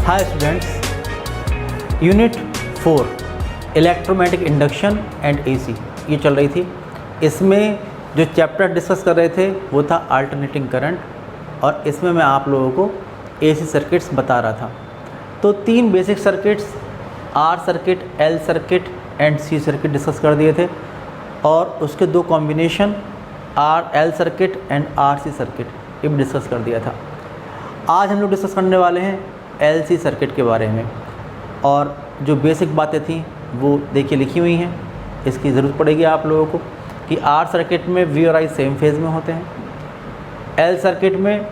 Hi students, unit 4 electromagnetic induction and AC ये चल रही थी। इसमें जो चैप्टर डिस्कस कर रहे थे वो था अल्टरनेटिंग करंट, और इसमें मैं आप लोगों को एसी सर्किट्स बता रहा था। तो 3 basic circuits R circuit, L circuit and C circuit discuss कर दिए थे, और उसके 2 combination R L circuit and R C circuit ये भी डिस्कस कर दिया था। आज हम लोग डिस्कस करने वाले हैं एल सी सर्किट के बारे में, और जो बेसिक बातें थी वो देखिए लिखी हुई हैं। इसकी ज़रूरत पड़ेगी आप लोगों को कि आर सर्किट में वी और आई सेम फेज़ में होते हैं। एल सर्किट में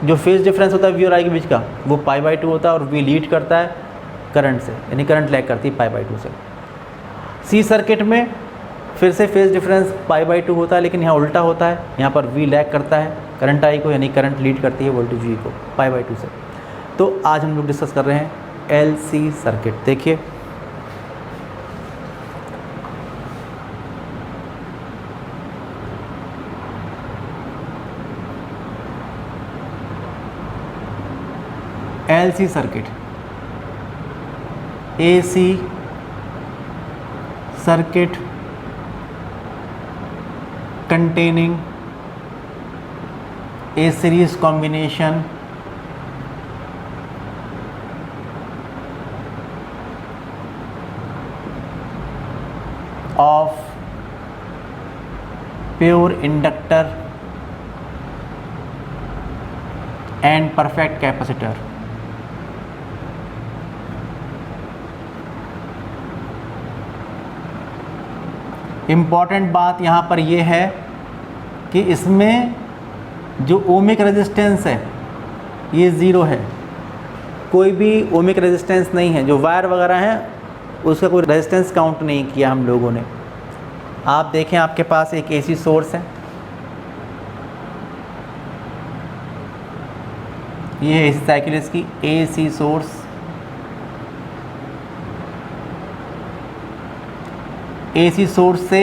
जो फेज़ डिफरेंस होता है वी और आई के बीच का वो π/2 होता है, और वी लीड करता है करंट से, यानी करंट लैग करती है π/2 से। सी सर्किट में फिर से फेज़ डिफरेंस π/2 होता है, लेकिन यहाँ उल्टा होता है। यहाँ पर वी लैग करता है करंट आई को, यानी करंट लीड करती है वोल्टेज वी को π/2 से। तो आज हम लोग डिस्कस कर रहे हैं एल सी सर्किट। देखिए L C circuit, A C circuit containing a series combination of pure inductor and perfect capacitor। Important बात यहाँ पर यह है कि इसमें जो ओमिक रेजिस्टेंस है ये ज़ीरो है, कोई भी ओमिक रेजिस्टेंस नहीं है। जो वायर वगैरह हैं उसका कोई रेजिस्टेंस काउंट नहीं किया हम लोगों ने। आप देखें आपके पास एक एसी सोर्स है, ये है एसी साइकिल इसकी एसी सोर्स। एसी सोर्स से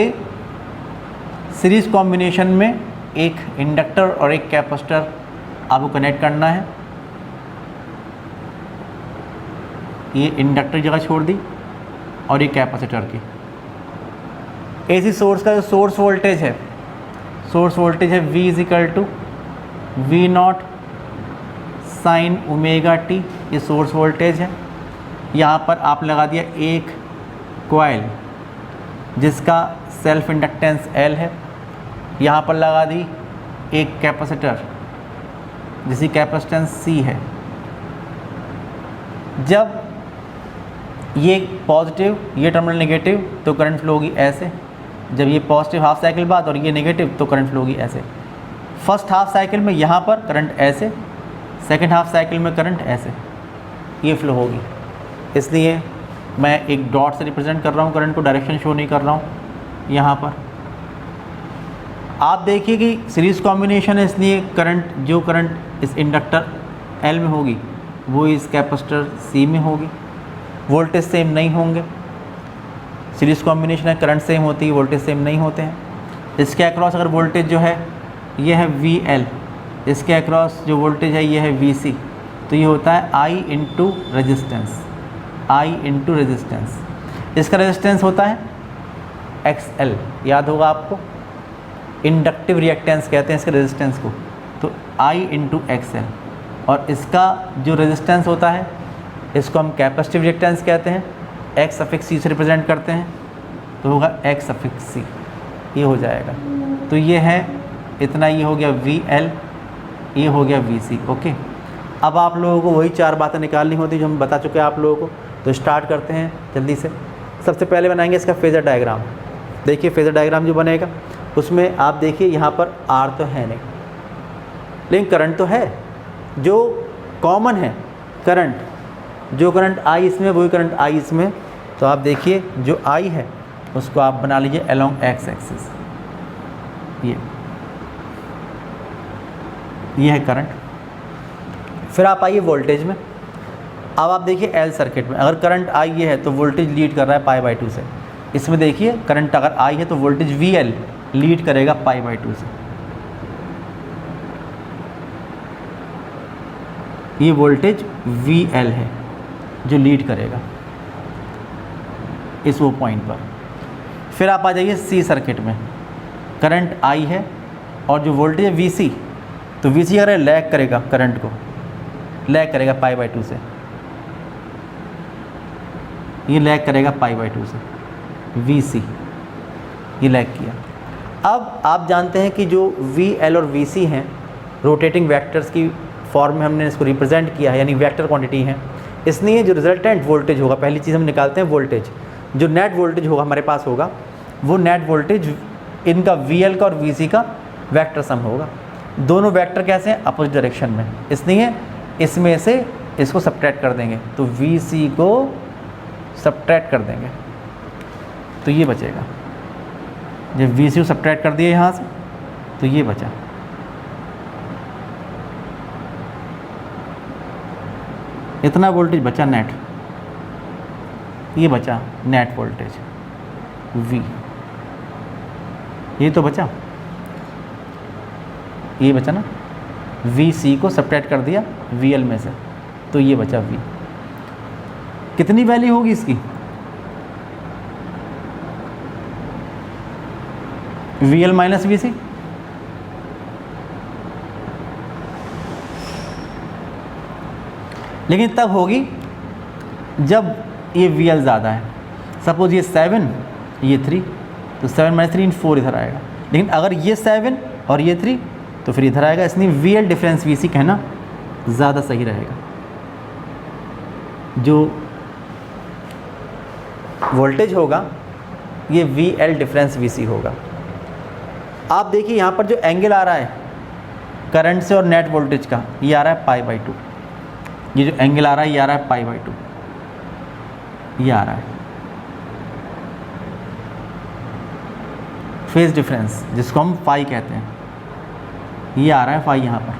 सीरीज कॉम्बिनेशन में एक इंडक्टर और एक कैपेसिटर आपको कनेक्ट करना है। ये इंडक्टर जगह छोड़ दी और ये कैपेसिटर की। एसी सोर्स का जो सोर्स वोल्टेज है, सोर्स वोल्टेज है V = V0 sin ω t, ये सोर्स वोल्टेज है। यहाँ पर आप लगा दिया एक कॉइल जिसका सेल्फ इंडक्टेंस L है। यहाँ पर लगा दी एक कैपेसिटर जिसकी कैपेसिटेंस C है। जब ये पॉजिटिव, ये टर्मिनल नेगेटिव, तो करंट फ्लो होगी ऐसे। जब ये पॉजिटिव हाफ साइकिल बाद और ये नेगेटिव, तो करंट फ्लो होगी ऐसे। फर्स्ट हाफ साइकिल में यहाँ पर करंट ऐसे, सेकंड हाफ साइकिल में करंट ऐसे, ये फ्लो होगी। इसलिए मैं एक डॉट से रिप्रेजेंट कर रहा हूँ करंट को, डायरेक्शन शो नहीं कर रहा हूँ। यहाँ पर आप देखिए कि सीरीज़ कॉम्बिनेशन है, इसलिए करंट, जो करंट इस इंडक्टर L में होगी वो इस कैपेसिटर C में होगी। वोल्टेज सेम नहीं होंगे। सीरीज़ कॉम्बिनेशन है, करंट सेम होती है, वोल्टेज सेम नहीं होते हैं। इसके अक्रॉस अगर वोल्टेज जो है ये है VL, इसके अक्रॉस जो वोल्टेज है ये है VC, तो ये होता है I into resistance, I into resistance. इसका रेजिस्टेंस होता है XL, याद होगा आपको, इंडक्टिव रिएक्टेंस कहते हैं इसके रेजिस्टेंस को, तो I इंटू XL। और इसका जो रेजिस्टेंस होता है इसको हम कैपेसिटिव रिएक्टेंस कहते हैं, X∗C से रिप्रेजेंट करते हैं, तो होगा X∗C, ये हो जाएगा। तो ये है इतना, ये हो गया VL, ये हो गया VC। ओके, अब आप लोगों को वही 4 बातें निकालनी होती जो हम बता चुके हैं आप लोगों को। तो स्टार्ट करते हैं जल्दी से। सबसे पहले बनाएंगे इसका फेज़र डायग्राम। देखिए फेज़र डायग्राम जो बनेगा उसमें आप देखिए यहाँ पर R तो है नहीं, लेकिन करंट तो है, जो कॉमन है करंट, जो करंट I इसमें वही करंट I इसमें। तो आप देखिए जो I है उसको आप बना लीजिए अलोंग X एक्सिस, ये है करंट। फिर आप आइए वोल्टेज में। अब आप देखिए एल सर्किट में अगर करंट आई ये है तो वोल्टेज लीड कर रहा है π/2 से। इसमें देखिए करंट अगर आई है तो वोल्टेज VL लीड करेगा π/2 से। ये वोल्टेज VL है जो लीड करेगा इस वो पॉइंट पर। फिर आप आ जाइए C सर्किट में, करंट I है और जो वोल्टेज है VC, तो VC अगर लैग करेगा, करंट को लैग करेगा π/2 से, ये लैग करेगा π/2 से, VC ये लैग किया। अब आप जानते हैं कि जो VL और VC हैं रोटेटिंग वेक्टर्स की फॉर्म में हमने इसको रिप्रेजेंट किया है, यानी वेक्टर क्वांटिटी है, इसलिए जो रिजल्टेंट वोल्टेज होगा, पहली चीज़ हम निकालते हैं वोल्टेज, जो नेट वोल्टेज होगा हमारे पास होगा वो नेट वोल्टेज इनका VL का और VC का वेक्टर सम होगा। दोनों वेक्टर कैसे हैं, अपोजिट डायरेक्शन में, इसलिए इसमें से इसको सब्ट्रैक्ट कर देंगे, तो VC को सब्ट्रैक्ट कर देंगे तो ये बचेगा। जब VC को सब्ट्रैक्ट कर दिए यहाँ से तो ये बचा, इतना वोल्टेज बचा नेट, ये बचा नेट वोल्टेज V, ये तो बचा, ये बचा ना, VC को सब्ट्रैक्ट कर दिया VL में से तो ये बचा V। कितनी वैल्यू होगी इसकी, VL माइनस VC, लेकिन तब होगी जब ये VL ज़्यादा है। सपोज ये 7 ये 3, तो 7 माइनस 3 4 इधर आएगा, लेकिन अगर ये 7 और ये 3 तो फिर इधर आएगा, इसलिए VL डिफरेंस VC कहना ज़्यादा सही रहेगा। जो वोल्टेज होगा ये VL डिफरेंस VC होगा। आप देखिए यहाँ पर जो एंगल आ रहा है करंट से और नेट वोल्टेज का, ये आ रहा है π/2, ये जो एंगल आ रहा है ये आ रहा है π/2, ये आ रहा है फेज डिफरेंस जिसको हम फाई कहते हैं, ये आ रहा है फाई यहाँ पर।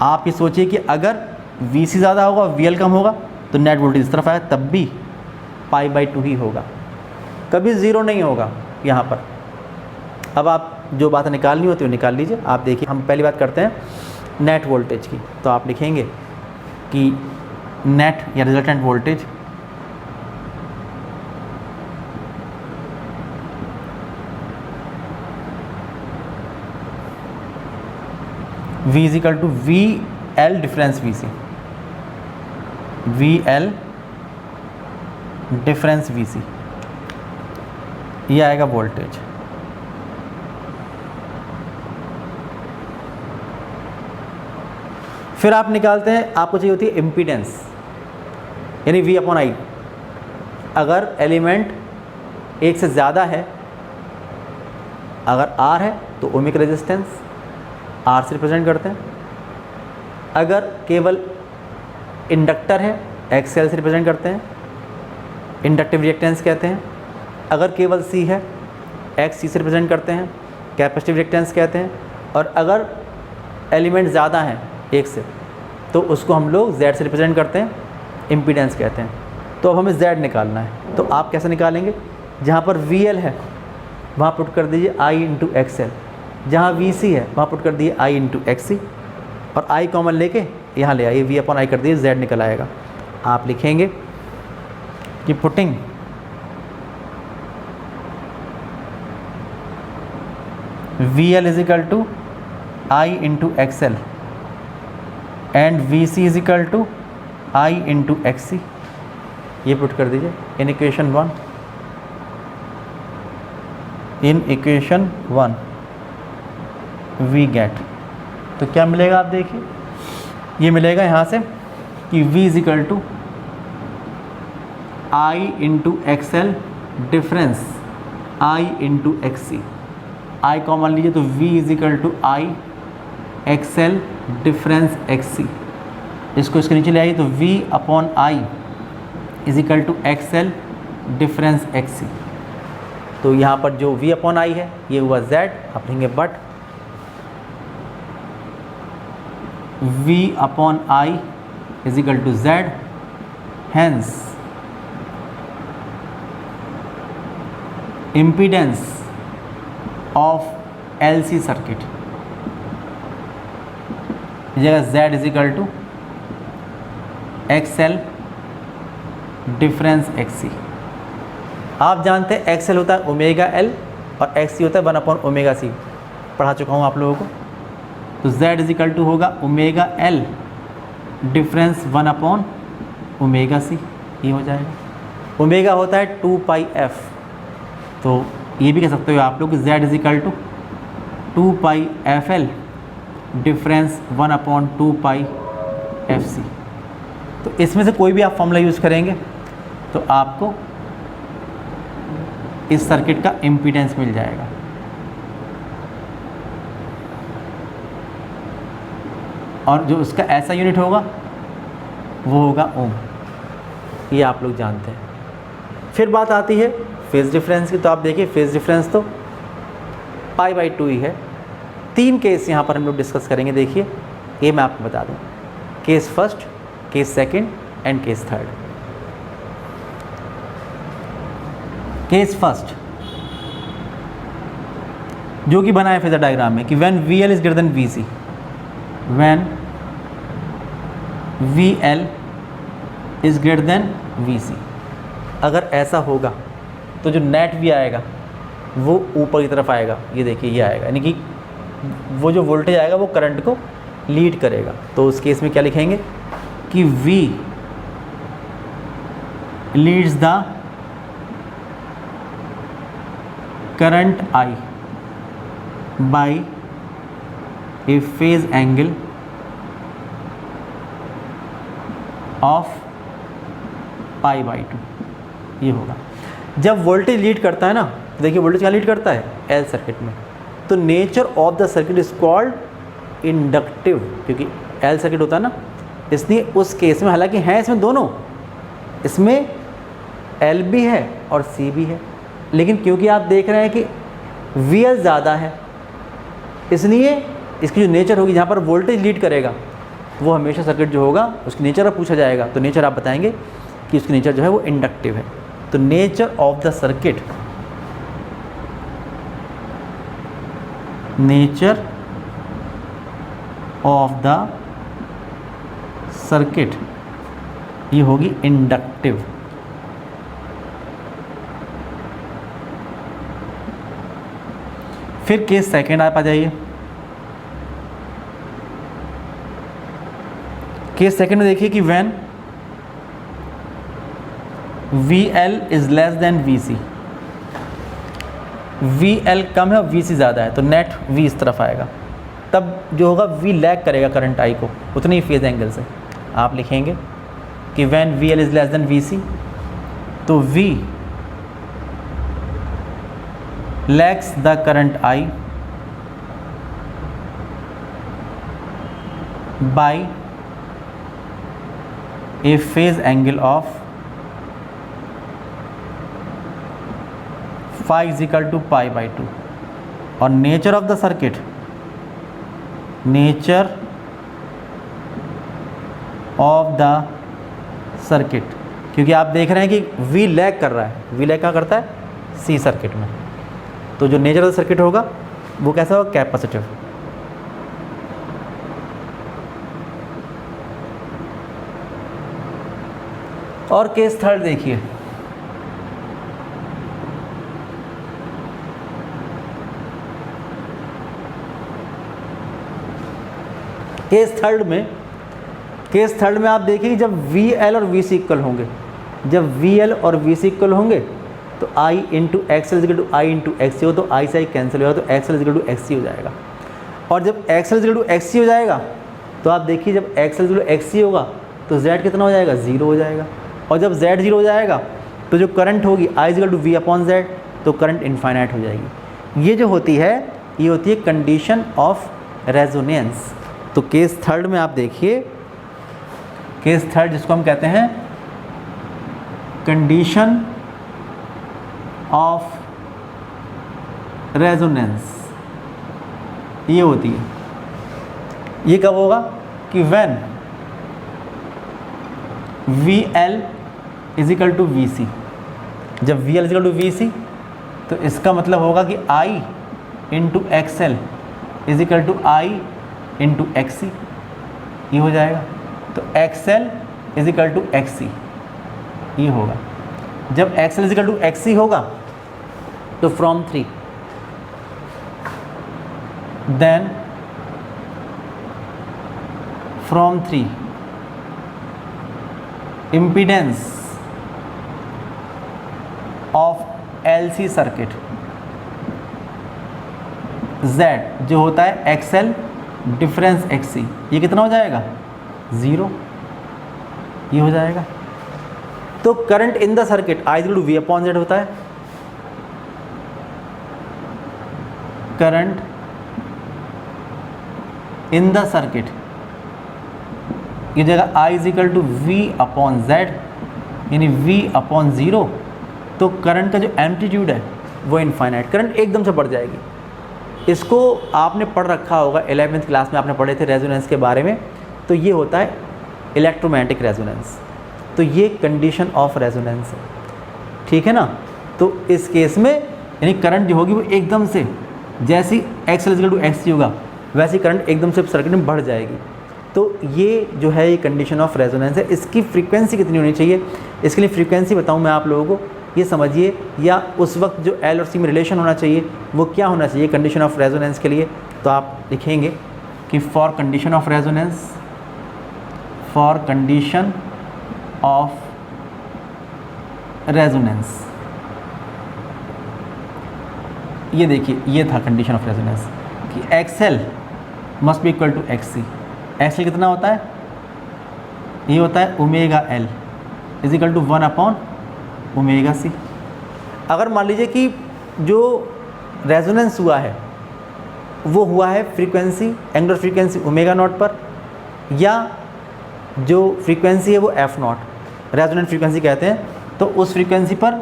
आप ये सोचिए कि अगर VC ज़्यादा होगा VL कम होगा तो नेट वोल्टेज इस तरफ आएगा, तब भी π/2 ही होगा, कभी ज़ीरो नहीं होगा यहाँ पर। अब आप जो बातें निकालनी होती है वो निकाल लीजिए। आप देखिए, हम पहली बात करते हैं नेट वोल्टेज की, तो आप लिखेंगे कि नेट या resultant voltage V is equal to VL difference VC, VL difference VC, ये आएगा वोल्टेज। फिर आप निकालते हैं, आपको चाहिए होती है इम्पीडेंस, यानी V/I। अगर एलिमेंट एक से ज़्यादा है, अगर R है तो ओमिक रेजिस्टेंस R से रिप्रेजेंट करते हैं, अगर केवल इंडक्टर है XL से रिप्रेजेंट करते हैं, इंडक्टिव रिएक्टेंस कहते हैं। अगर केवल C है XC से रिप्रेजेंट करते हैं, कैपेसिटिव रिएक्टेंस कहते हैं। और अगर एलिमेंट ज़्यादा है एक से तो उसको हम लोग Z से रिप्रेजेंट करते हैं, इम्पीडेंस कहते हैं। तो अब हमें Z निकालना है, तो आप कैसे निकालेंगे, जहाँ पर VL है वहाँ पुट कर दीजिए I इंटू XL, जहाँ VC है वहाँ पुट कर दिए I इंटू XC, और I कॉमन लेके यहाँ ले आइए, V/I कर दिए, Z निकल आएगा। आप लिखेंगे कि putting VL is equal to I into XL and VC is equal to I into XC, ये पुट कर दीजिए in equation 1। In equation 1 we get, तो क्या मिलेगा आप देखिए, ये मिलेगा यहाँ से कि V is equal to I into XL difference I into XC, I common लीजिए तो V is equal to I XL difference XC, इसको इसके नीचे ले आइए तो V/I is equal to XL difference XC। तो यहाँ पर जो V/I है ये हुआ Z, आप लेंगे but V/I is equal to Z, hence impedance of LC circuit जगह Z is equal to XL difference XC. आप जानते हैं एक्सएल होता है ओमेगा एल और एक्सी होता है 1 ओमेगा सी, पढ़ा चुका हूँ आप लोगों को। तो z इज इक्वल टू होगा omega L difference 1 omega C, ये हो जाएगा। ओमेगा होता है 2 पाई एफ, तो ये भी कह सकते हो आप लोग कि z is equal to 2 pi F L difference 1/2 pi F C. तो इसमें से कोई भी आप फॉर्मूला यूज़ करेंगे तो आपको इस सर्किट का इम्पीडेंस मिल जाएगा। और जो उसका ऐसा यूनिट होगा वो होगा ओम, ये आप लोग जानते हैं। फिर बात आती है फेज़ डिफरेंस की। तो आप देखिए फेज़ डिफरेंस तो π/2 ही है। 3 केस यहाँ पर हम लोग डिस्कस करेंगे। देखिए ये मैं आपको बता दूँ, case first, case second and case third. Case first जो कि बना है फेजर डायग्राम में कि when VL is greater than VC, when VL is greater than VC, अगर ऐसा होगा तो जो नेट भी आएगा वो ऊपर की तरफ आएगा। ये देखिए ये आएगा, यानी कि वो जो वोल्टेज आएगा वो करंट को लीड करेगा। तो उस केस में क्या लिखेंगे कि V leads the current I by a phase angle of π/2, ये होगा। जब वोल्टेज लीड करता है ना, तो देखिए वोल्टेज क्या लीड करता है एल सर्किट में, तो nature of the circuit is called inductive, क्योंकि एल सर्किट होता है ना, इसलिए उस केस में, हालांकि है इसमें दोनों, इसमें एल भी है और सी भी है, लेकिन क्योंकि आप देख रहे हैं कि VL ज़्यादा है, इसलिए इसकी जो नेचर होगी जहाँ पर वोल्टेज लीड करेगा वो हमेशा सर्किट जो होगा उसकी नेचर अब पूछा जाएगा, तो नेचर आप बताएंगे कि उसकी नेचर जो है वो इंडक्टिव है। तो nature of the circuit, nature of the circuit ये होगी इंडक्टिव। फिर केस सेकेंड आप आ जाइए। केस सेकेंड में देखिए कि when VL is less than VC, VL कम है और VC ज़्यादा है, तो नेट V इस तरफ आएगा, तब जो होगा V लैग करेगा करंट I को उतने ही फेज एंगल से। आप लिखेंगे कि when VL is less than VC, तो V lags the current I by a phase angle of phi is equal to π/2। और nature of the circuit, nature of the circuit, क्योंकि आप देख रहे हैं कि V लैग कर रहा है, V लैग क्या करता है C सर्किट में, तो जो नेचर ऑफ द सर्किट होगा वो कैसा होगा कैपेसिटिव। और केस थर्ड देखिए, केस थर्ड में आप देखिए कि जब VL और VC इक्वल होंगे, जब VL और VC इक्वल होंगे तो I into XL equal to I into XC हो, तो I से I कैंसिल होगा, तो एक्सएल इक्वल टू एक्सी हो जाएगा। और जब एक्सएल इक्वल टू एक्सी हो जाएगा तो आप देखिए जब एक्सएल इक्वल टू एक्सी होगा तो Z कितना हो जाएगा, 0 हो जाएगा। और जब Z 0 हो जाएगा तो जो करंट होगी I इक्वल टू V/Z, तो करंट इनफाइनाइट हो जाएगी। ये जो होती है ये होती है कंडीशन ऑफ रेजोनेंस। तो केस थर्ड में आप देखिए, केस थर्ड जिसको हम कहते हैं कंडीशन ऑफ रेजोनेंस, ये होती है। ये कब होगा कि when VL is equal to VC, जब VL is equal to VC तो इसका मतलब होगा कि I into XL is equal to I into XC, ये हो जाएगा। तो XL is equal to X C, ये होगा। जब X L is equal to X C होगा तो from 3 then from 3 impedance of LC circuit Z जो होता है XL डिफरेंस XC, ये कितना हो जाएगा 0, ये हो जाएगा। तो current in the circuit I equal to V upon Z होता है। करंट इन द सर्किट ये जगह I is equal to V upon Z, यानी V अपॉन 0। तो करंट का जो एम्पलीट्यूड है वो इनफाइनाइट, करंट एकदम से बढ़ जाएगी। इसको आपने पढ़ रखा होगा 11th क्लास में, आपने पढ़े थे रेजोनेंस के बारे में। तो ये होता है इलेक्ट्रोमैग्नेटिक रेजोनेंस, तो ये कंडीशन ऑफ रेजोनेंस है, ठीक है ना। तो इस केस में यानी करंट जो होगी वो एकदम से, जैसी x L two X C होगा वैसी करंट एकदम से सर्किट में बढ़ जाएगी। तो ये जो है ये कंडीशन ऑफ रेजोनेंस है। इसकी फ्रीक्वेंसी कितनी होनी चाहिए, इसके लिए फ्रीक्वेंसी बताऊँ मैं आप लोगों को, ये समझिए, या उस वक्त जो एल और सी में रिलेशन होना चाहिए वो क्या होना चाहिए कंडीशन ऑफ रेजोनेंस के लिए। तो आप लिखेंगे कि for condition of resonance, for condition of resonance, ये देखिए ये था कंडीशन ऑफ रेजोनेंस कि X L must be equal to X C. X L कितना होता है, ये होता है omega L is equal to 1 upon omega C. अगर मान लीजिए कि जो रेजोनेंस हुआ है वो हुआ है frequency, angular frequency omega naught पर, या जो फ्रीक्वेंसी है वो एफ नॉट, रेजोनेंट फ्रीक्वेंसी कहते हैं। तो उस फ्रीक्वेंसी पर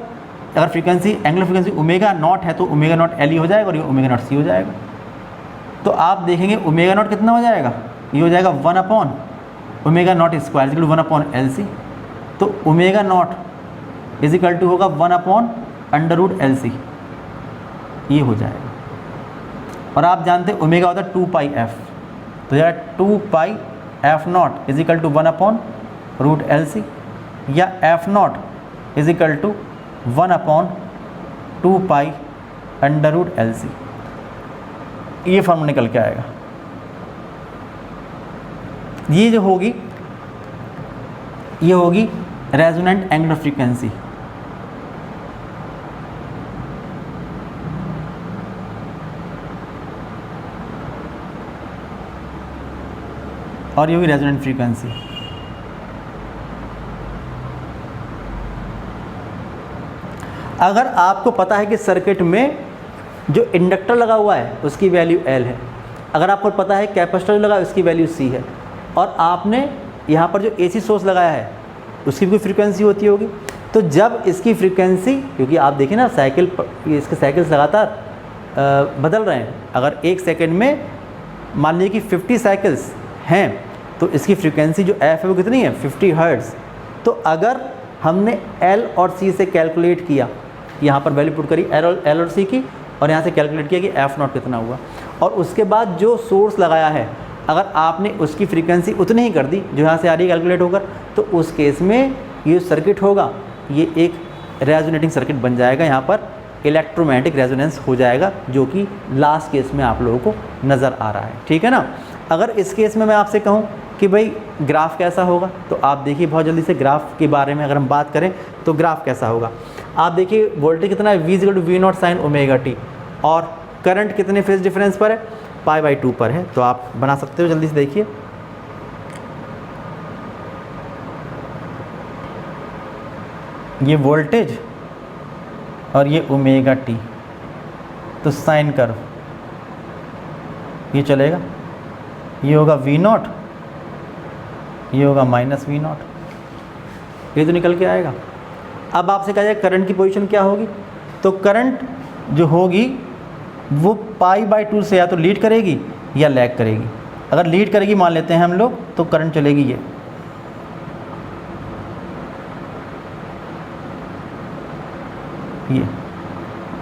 अगर frequency angular frequency omega naught है तो ओमेगा नॉट एल ही हो जाएगा और ये ओमेगा नॉट सी हो जाएगा। तो आप देखेंगे ओमेगा नॉट कितना हो जाएगा, ये हो जाएगा 1 upon omega naught square is equal to 1 upon L C. तो omega naught is equal to होगा 1 upon under root L C, ये हो जाएगा। और आप जानते हैं ओमेगा होता है 2 पाई एफ, तो जाएगा 2 pi F naught is equal to 1 upon root L C, या F naught is equal to 1 upon 2 pi under root L C. ये फॉर्म निकल के आएगा। ये जो होगी ये होगी रेजोनेंट एंगुलर फ्रीक्वेंसी। और ये होगी रेजोनेंट फ्रीक्वेंसी। अगर आपको पता है कि सर्किट में जो इंडक्टर लगा हुआ है उसकी वैल्यू L है, अगर आपको पता है कैपेसिटर लगा है उसकी वैल्यू C है, और आपने यहाँ पर जो AC सोर्स लगाया है उसकी भी कोई फ्रीक्वेंसी होती होगी, तो जब इसकी फ्रीक्वेंसी, क्योंकि आप देखिए ना साइकिल इसके साइकिल्स लगातार बदल रहे हैं, अगर एक सेकेंड में मान लीजिए कि 50 साइकिल्स हैं तो इसकी फ्रीक्वेंसी जो F है वो कितनी है 50 हर्ट्ज़। तो अगर हमने L और C से कैलकुलेट किया, यहाँ पर वैल्यू पुट करी L और C की, और यहाँ से कैलकुलेट किया कि एफ नॉट कितना हुआ, और उसके बाद जो सोर्स लगाया है अगर आपने उसकी फ्रीक्वेंसी उतनी ही कर दी जो यहाँ से आ रही है कैलकुलेट होकर, तो उस केस में ये सर्किट होगा ये एक रेजोनेटिंग सर्किट बन जाएगा। यहाँ पर इलेक्ट्रोमैग्नेटिक रेजोनेंस हो जाएगा, जो कि लास्ट केस में आप लोगों को नज़र आ रहा है, ठीक है ना। अगर इस केस में मैं आपसे कहूँ कि भाई ग्राफ कैसा होगा, तो आप देखिए बहुत जल्दी से ग्राफ के बारे में अगर हम बात करें तो ग्राफ कैसा होगा। आप देखिए वोल्टेज कितना है, V equal to V naught sine omega T, और करंट कितने फेज डिफरेंस पर है, π/2 पर है। तो आप बना सकते हो, जल्दी से देखिए। ये वोल्टेज और ये ओमेगा टी, तो साइन कर्व ये चलेगा, ये होगा V नॉट, ये होगा माइनस V नॉट, ये तो निकल के आएगा। अब आपसे कहा जाए करंट की पोजीशन क्या होगी, तो करंट जो होगी वो π/2 से या तो लीड करेगी या लैग करेगी। अगर लीड करेगी मान लेते हैं हम लोग, तो करंट चलेगी ये,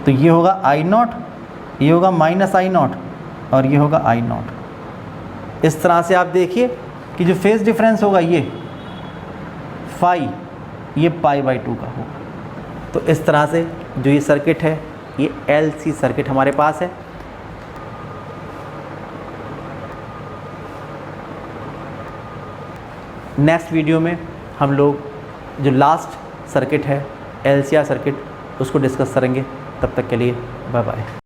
तो ये होगा I नॉट, ये होगा माइनस I नॉट, और ये होगा I नॉट। इस तरह से आप देखिए कि जो फेज डिफरेंस होगा ये फाई ये π/2 का होगा। तो इस तरह से जो ये सर्किट है ये LC सर्किट हमारे पास है। नेक्स्ट वीडियो में हम लोग जो लास्ट सर्किट है LCR सर्किट उसको डिस्कस करेंगे। तब तक के लिए बाय बाय।